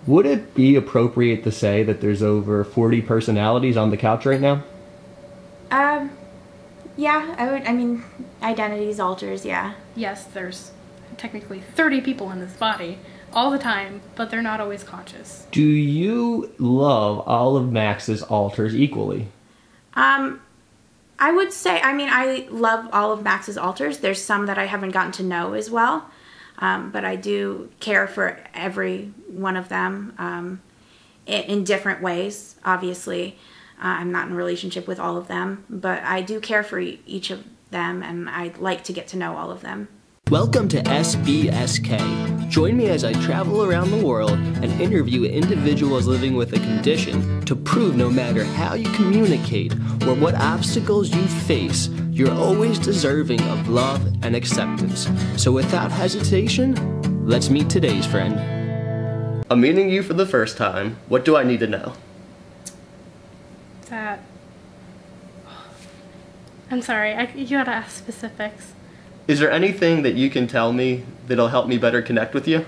Would it be appropriate to say that there's over 40 personalities on the couch right now? Yeah, I mean, identities, alters, yeah. Yes, there's technically 30 people in this body all the time, but they're not always conscious. Do you love all of Max's alters equally? I would say, I mean, I love all of Max's alters. There's some that I haven't gotten to know as well, but I do care for every one of them in different ways, obviously. I'm not in a relationship with all of them, but I do care for each of them, and I'd like to get to know all of them. Welcome to SBSK. Join me as I travel around the world and interview individuals living with a condition to prove no matter how you communicate or what obstacles you face, you're always deserving of love and acceptance. So without hesitation, let's meet today's friend. I'm meeting you for the first time. What do I need to know? That... I'm sorry, you gotta ask specifics. Is there anything that you can tell me that'll help me better connect with you?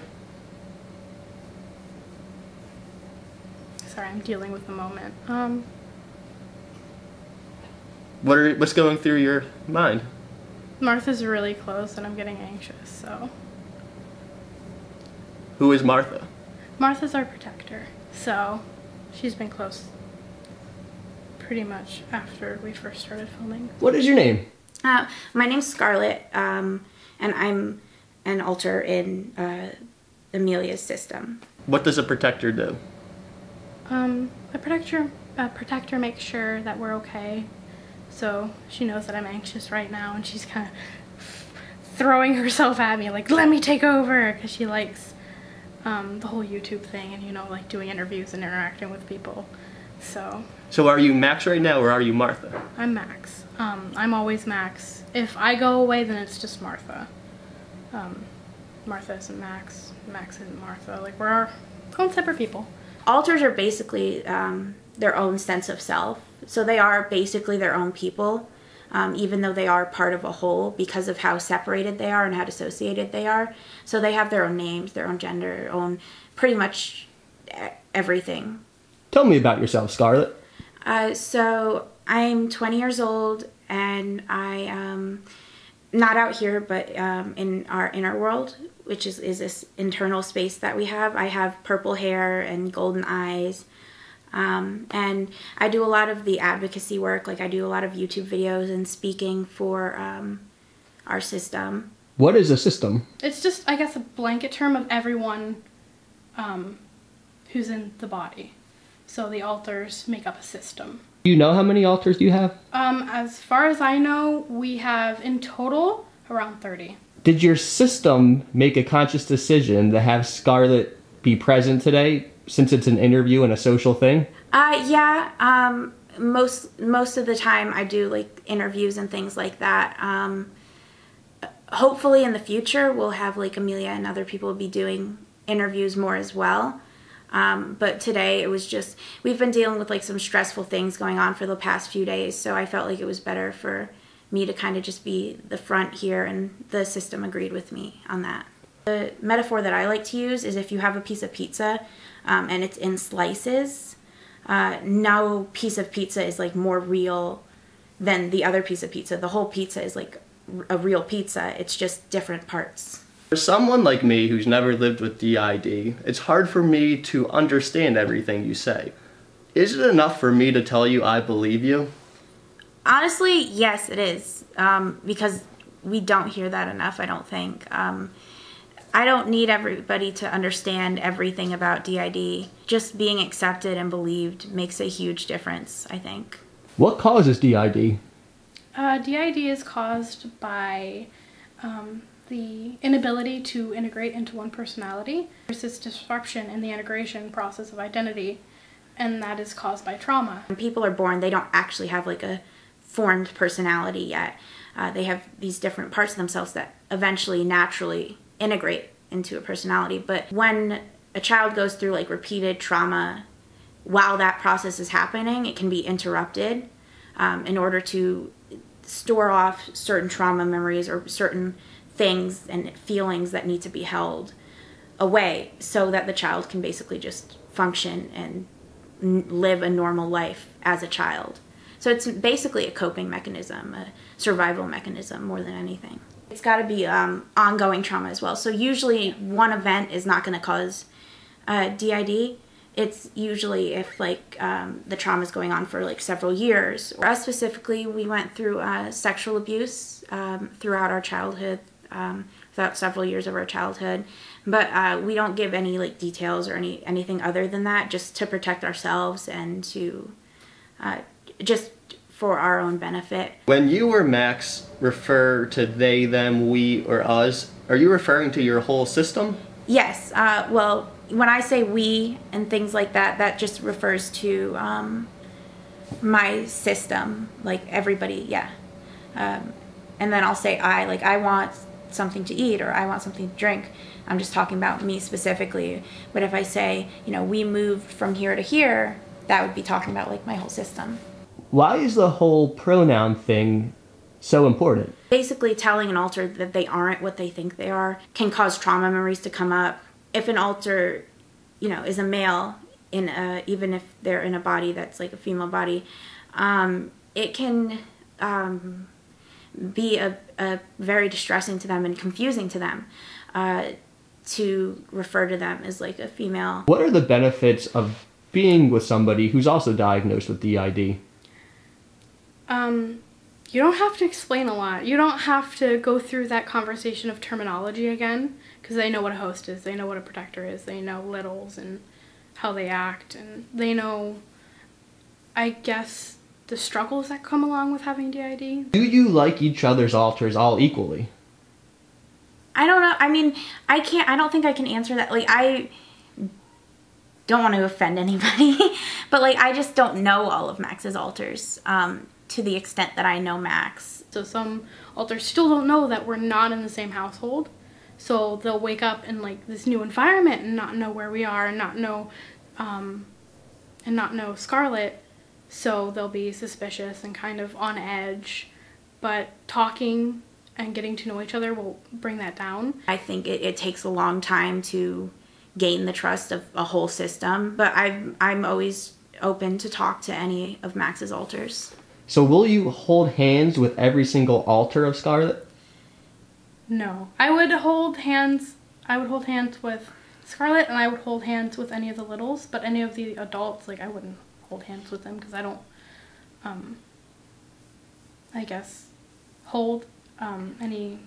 Sorry, I'm dealing with the moment. What's going through your mind? Martha's really close and I'm getting anxious, so... Who is Martha? Martha's our protector, so she's been close pretty much after we first started filming. What is your name? My name's Scarlet, and I'm an alter in Amelia's system. What does a protector do? A protector makes sure that we're okay. So she knows that I'm anxious right now, and she's kind of throwing herself at me, like, let me take over, because she likes the whole YouTube thing and, you know, like doing interviews and interacting with people. So are you Max right now, or are you Martha? I'm Max. I'm always Max. If I go away, then it's just Martha. Martha isn't Max. Max isn't Martha. Like, we're our own separate people. Alters are basically their own sense of self. So they are basically their own people, even though they are part of a whole because of how separated they are and how dissociated they are. So they have their own names, their own gender, their own pretty much everything. Tell me about yourself, Scarlet. So I'm 20 years old, and I am not out here, but in our inner world, which is this internal space that we have. I have purple hair and golden eyes, and I do a lot of the advocacy work. Like, I do a lot of YouTube videos and speaking for our system. What is a system? It's just, I guess, a blanket term of everyone who's in the body. So the alters make up a system. Do you know how many alters you have? As far as I know, we have in total around 30. Did your system make a conscious decision to have Scarlet be present today, since it's an interview and a social thing? Yeah. Most of the time I do like interviews and things like that. Hopefully in the future we'll have like Amelia and other people be doing interviews more as well. But today it was just, we've been dealing with like some stressful things going on for the past few days, so I felt like it was better for me to kind of just be the front here, and the system agreed with me on that. The metaphor that I like to use is if you have a piece of pizza and it's in slices, no piece of pizza is like more real than the other piece of pizza. The whole pizza is like a real pizza, it's just different parts. For someone like me who's never lived with D.I.D, it's hard for me to understand everything you say. Is it enough for me to tell you I believe you? Honestly, yes, it is. Because we don't hear that enough, I don't think. I don't need everybody to understand everything about D.I.D. Just being accepted and believed makes a huge difference, I think. What causes D.I.D? D.I.D is caused by the inability to integrate into one personality. There's this disruption in the integration process of identity, and that is caused by trauma. When people are born, they don't actually have like a formed personality yet. They have these different parts of themselves that eventually naturally integrate into a personality. But when a child goes through like repeated trauma, while that process is happening, it can be interrupted in order to store off certain trauma memories or certain things and feelings that need to be held. away so that the child can basically just function and live a normal life as a child. So it's basically a coping mechanism, a survival mechanism more than anything. It's got to be ongoing trauma as well. So usually one event is not going to cause D.I.D. It's usually if like the trauma is going on for like several years. For us specifically, we went through sexual abuse throughout our childhood, throughout several years of our childhood. But we don't give any like details or anything other than that, just to protect ourselves and to just for our own benefit. When you or Max refer to they, them, we, or us, are you referring to your whole system? Yes. Well, when I say we and things like that, that just refers to my system, like everybody, yeah. And then I'll say I, like I want something to eat or I want something to drink. I'm just talking about me specifically. But if I say, you know, we moved from here to here, that would be talking about like my whole system. Why is the whole pronoun thing so important? Basically telling an alter that they aren't what they think they are can cause trauma memories to come up. If an alter, you know, is a male, in even if they're in a body that's like a female body, it can be a very distressing to them and confusing to them to refer to them as like a female. What are the benefits of being with somebody who's also diagnosed with D.I.D.? You don't have to explain a lot. You don't have to go through that conversation of terminology again, because they know what a host is, they know what a protector is, they know littles and how they act, and they know, I guess, the struggles that come along with having D.I.D. Do you like each other's alters all equally? I don't know. I mean, I don't think I can answer that. Like, I don't want to offend anybody, but like, I just don't know all of Max's alters to the extent that I know Max. So some alters still don't know that we're not in the same household. So they'll wake up in like this new environment and not know where we are and not know Scarlet. So they'll be suspicious and kind of on edge. But talking and getting to know each other will bring that down. I think it takes a long time to gain the trust of a whole system, but I'm always open to talk to any of Max's alters. So will you hold hands with every single alter of Scarlet? No. I would hold hands with Scarlet, and I would hold hands with any of the littles, but any of the adults, like, I wouldn't hold hands with them because I don't, I guess, hold any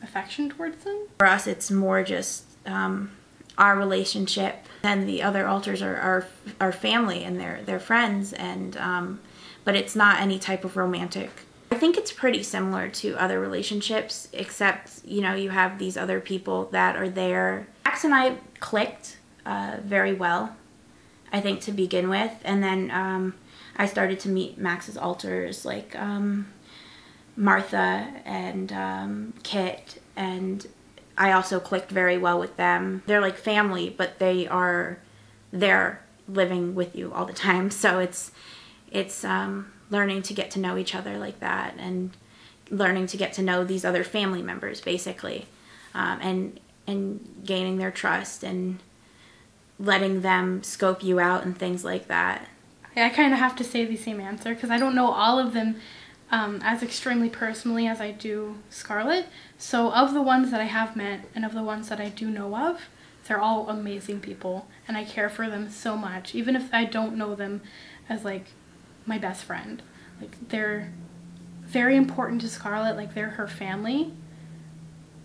affection towards them. For us, it's more just our relationship, and the other alters are our family and they're friends, and but it's not any type of romantic. I think it's pretty similar to other relationships, except, you know, you have these other people that are there. Max and I clicked very well, I think, to begin with, and then I started to meet Max's alters, like Martha and Kit, and I also clicked very well with them. They're like family, but they're living with you all the time, so it's learning to get to know each other like that, and learning to get to know these other family members, basically, and gaining their trust and letting them scope you out and things like that. I kind of have to say the same answer because I don't know all of them as extremely personally as I do Scarlet. So of the ones that I have met and of the ones that I do know of, they're all amazing people, and I care for them so much, even if I don't know them as like my best friend. Like, they're very important to Scarlet, like they're her family,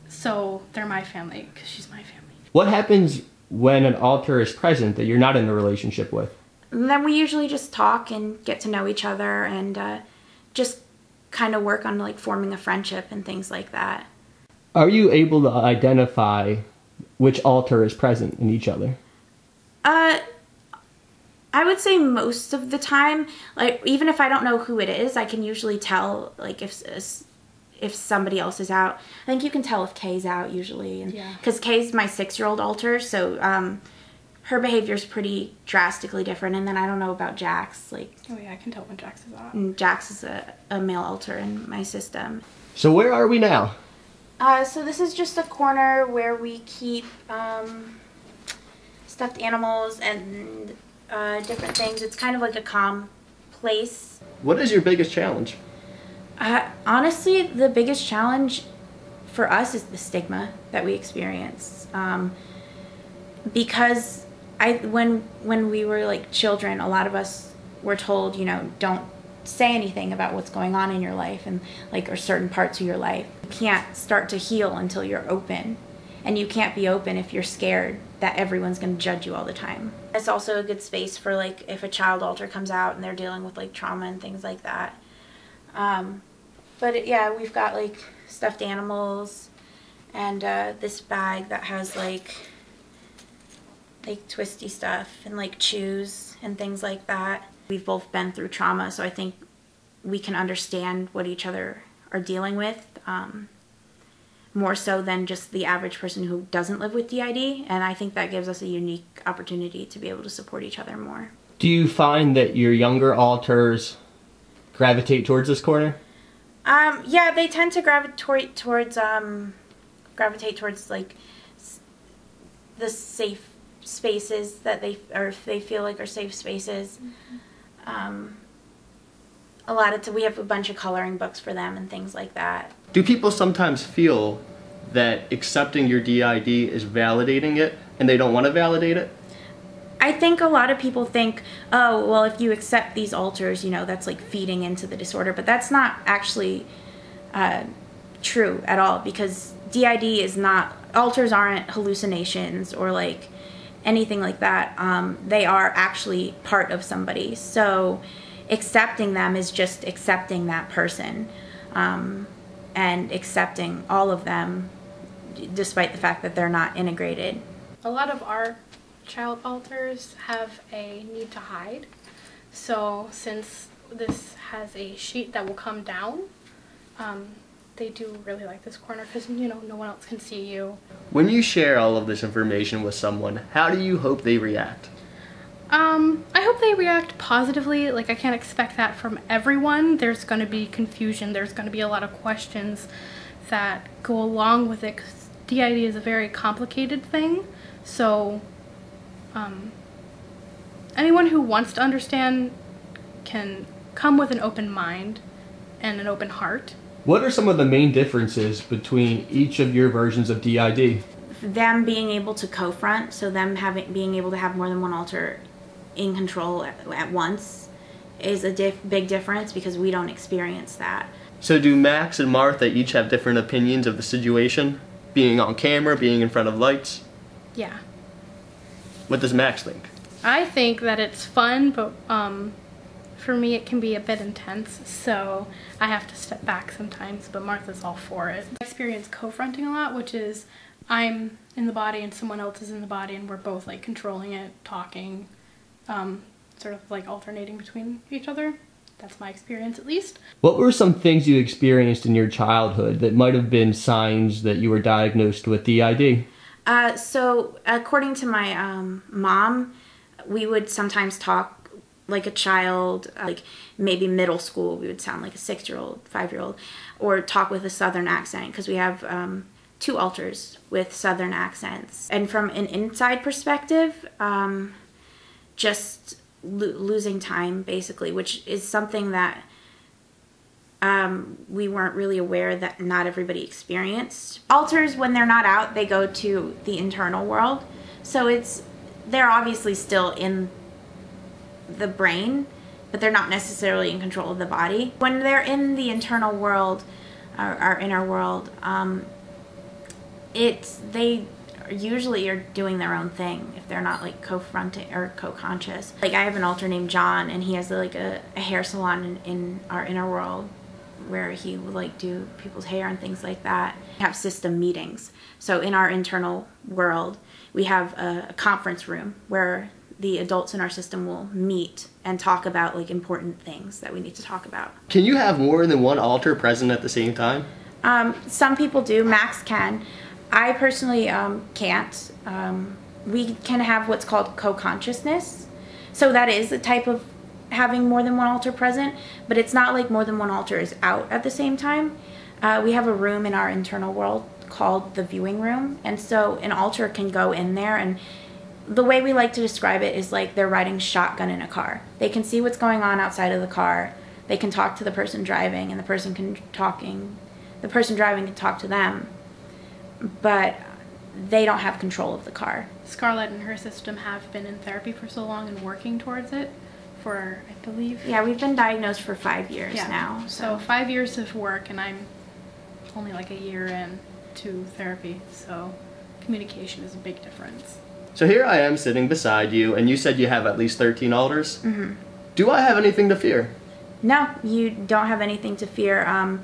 so they're my family because she's my family. What happens when an alter is present that you're not in a relationship with? And then we usually just talk and get to know each other, and just kind of work on like forming a friendship and things like that. Are you able to identify which alter is present in each other? I would say most of the time, like, even if I don't know who it is, I can usually tell, like, if somebody else is out. I think you can tell if Kay's out usually, and because Kay's my 6-year-old alter, so her behavior is pretty drastically different. And then I don't know about Jax, like. Oh yeah, I can tell when Jax is out. And Jax is a male alter in my system. So where are we now? So this is just a corner where we keep stuffed animals and different things. It's kind of like a calm place. What is your biggest challenge? Honestly, the biggest challenge for us is the stigma that we experience. Because when we were like children, a lot of us were told, you know, don't say anything about what's going on in your life and like or certain parts of your life. You can't start to heal until you're open, and you can't be open if you're scared that everyone's going to judge you all the time. It's also a good space for like if a child alter comes out and they're dealing with like trauma and things like that. But yeah, we've got like stuffed animals and this bag that has like twisty stuff and like chews and things like that. We've both been through trauma, so I think we can understand what each other are dealing with more so than just the average person who doesn't live with D.I.D. And I think that gives us a unique opportunity to be able to support each other more. Do you find that your younger alters gravitate towards this corner? Yeah, they tend to gravitate towards like the safe spaces that they feel like are safe spaces. A lot of we have a bunch of coloring books for them and things like that. Do people sometimes feel that accepting your D.I.D. is validating it and they don't want to validate it? I think a lot of people think, oh, well, if you accept these alters, you know, that's like feeding into the disorder. But that's not actually true at all, because D.I.D. is not, alters aren't hallucinations or like anything like that. They are actually part of somebody. So accepting them is just accepting that person and accepting all of them despite the fact that they're not integrated. A lot of our child alters have a need to hide. So since this has a sheet that will come down, they do really like this corner because, you know, no one else can see you. When you share all of this information with someone, how do you hope they react? I hope they react positively. Like, I can't expect that from everyone. There's going to be confusion. There's going to be a lot of questions that go along with it, because D.I.D. is a very complicated thing. So anyone who wants to understand can come with an open mind and an open heart. What are some of the main differences between each of your versions of D.I.D.? Them being able to co-front, so them being able to have more than one alter in control at once is a big difference, because we don't experience that. So do Max and Martha each have different opinions of the situation? Being on camera, being in front of lights? Yeah. What does Max think? I think that it's fun, but for me it can be a bit intense, so I have to step back sometimes, but Martha's all for it. I experience co-fronting a lot, which is I'm in the body and someone else is in the body and we're both like controlling it, talking, sort of like alternating between each other. That's my experience, at least. What were some things you experienced in your childhood that might have been signs that you were diagnosed with D.I.D.? So according to my mom, we would sometimes talk like a child, like maybe middle school, we would sound like a 6-year-old, 5-year-old, or talk with a Southern accent, because we have 2 alters with Southern accents. And from an inside perspective, just losing time, basically, which is something that we weren't really aware that not everybody experienced. Alters, when they're not out, they go to the internal world. So they're obviously still in the brain, but they're not necessarily in control of the body. When they're in the internal world, our inner world, they usually are doing their own thing if they're not like co-fronting or co-conscious. Like, I have an alter named John, and he has like a hair salon in our inner world where he would like do people's hair and things like that. We have system meetings. So in our internal world, we have a conference room where the adults in our system will meet and talk about like important things that we need to talk about. Can you have more than one alter present at the same time? Some people do. Max can. I personally can't. We can have what's called co-consciousness. So that is a type of having more than one alter present, but it's not like more than one alter is out at the same time. We have a room in our internal world called the viewing room, and so an alter can go in there, and the way we like to describe it is like they're riding shotgun in a car. They can see what's going on outside of the car. They can talk to the person driving, and the person driving can talk to them, but they don't have control of the car. Scarlet and her system have been in therapy for so long and working towards it for, I believe... Yeah, we've been diagnosed for 5 years now. So 5 years of work, and I'm only like a year in to therapy, so communication is a big difference. So here I am sitting beside you, and you said you have at least 13 alters? Mm-hmm. Do I have anything to fear? No, you don't have anything to fear.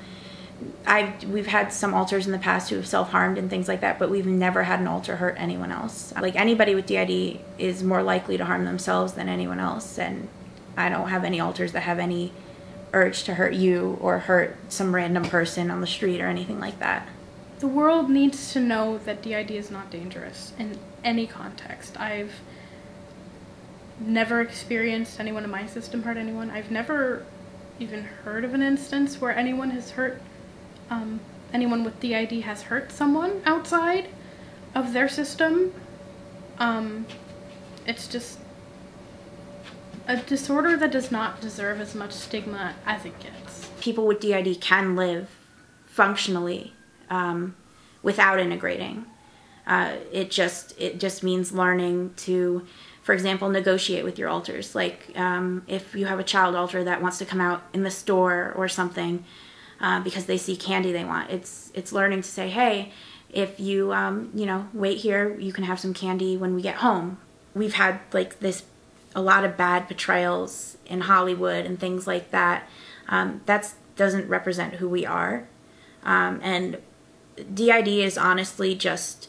We've had some alters in the past who have self-harmed and things like that, but we've never had an alter hurt anyone else. Like, anybody with DID is more likely to harm themselves than anyone else, and I don't have any alters that have any urge to hurt you or hurt some random person on the street or anything like that. The world needs to know that DID is not dangerous in any context. I've never experienced anyone in my system hurt anyone. I've never even heard of an instance where anyone has hurt, anyone with DID has hurt someone outside of their system. It's just a disorder that does not deserve as much stigma as it gets. People with DID can live functionally without integrating. It just means learning to, for example, negotiate with your alters. Like if you have a child alter that wants to come out in the store or something because they see candy they want, it's learning to say, hey, if you wait here, you can have some candy when we get home. We've had like a lot of bad portrayals in Hollywood and things like that. That doesn't represent who we are. And DID is honestly just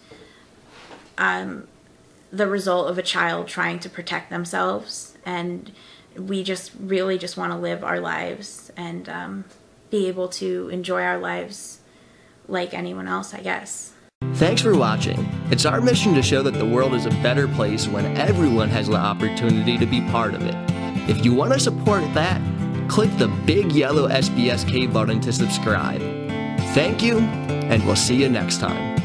the result of a child trying to protect themselves, and we just really just want to live our lives and be able to enjoy our lives like anyone else, I guess. Thanks for watching. It's our mission to show that the world is a better place when everyone has the opportunity to be part of it. If you want to support that, click the big yellow SBSK button to subscribe. Thank you, and we'll see you next time.